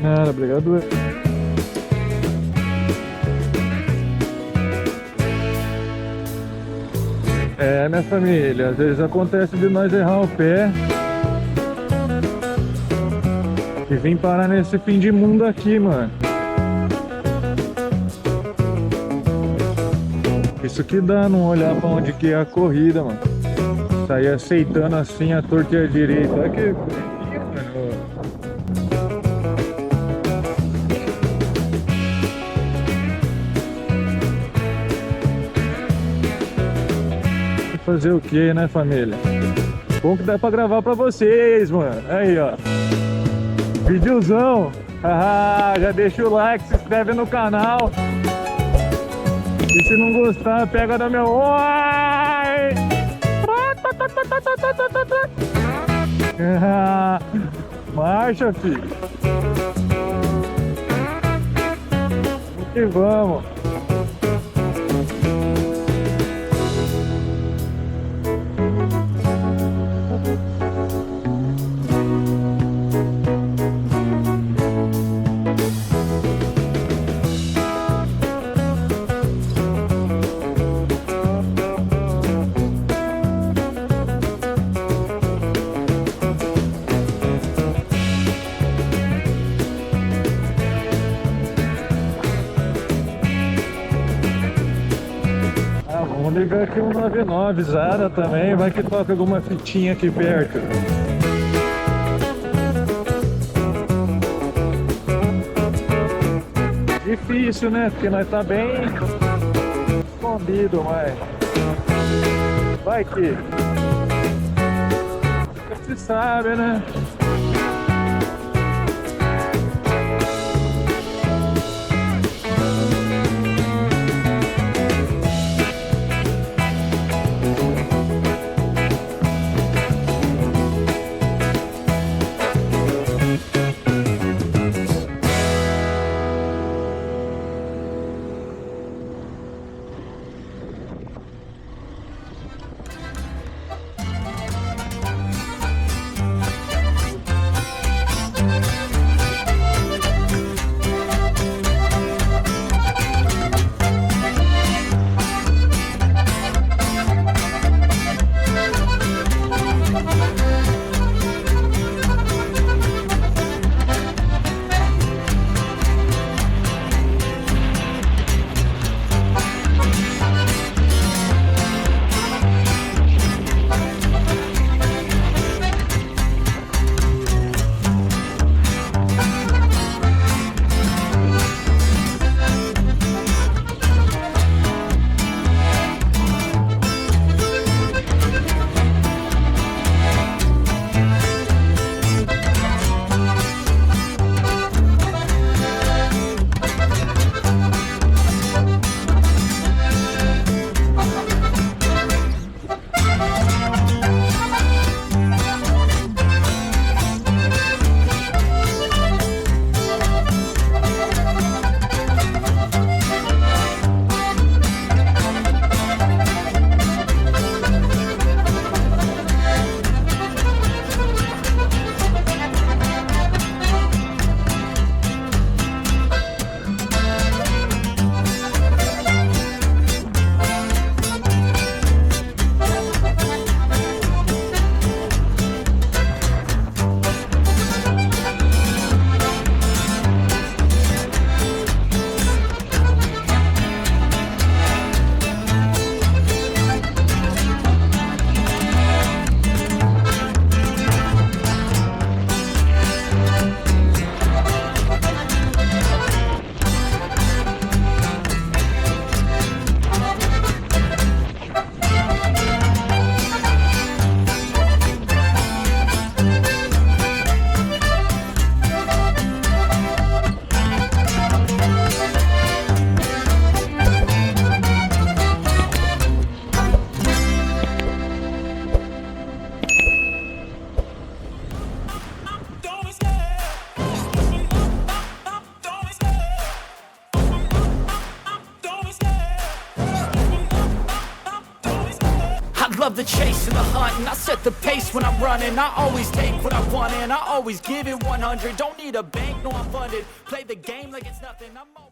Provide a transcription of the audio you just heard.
Nada, obrigado. É, minha família, às vezes acontece de nós errar o pé e vir parar nesse fim de mundo aqui, mano. Isso que dá, não olhar pra onde que é a corrida, mano. Sair aceitando assim a torta e a direita. Olha que bonitinho, mano. Fazer o que, né, família? Bom que dá pra gravar pra vocês, mano. Aí, ó. Videozão. Ah, já deixa o like, se inscreve no canal. E se não gostar, pega no meu... Oi! Ah, marcha, filho. Vamos que vamos. Vamos ligar aqui um 99 Zara também, vai que toca alguma fitinha aqui perto. Difícil, né? Porque nós tá bem escondido, mas vai que se sabe, né? the chase and the hunt, and I set the pace when I'm running. I always take what I want and I always give it 100. Don't need a bank, no I'm funded. Play the game like it's nothing. I'm always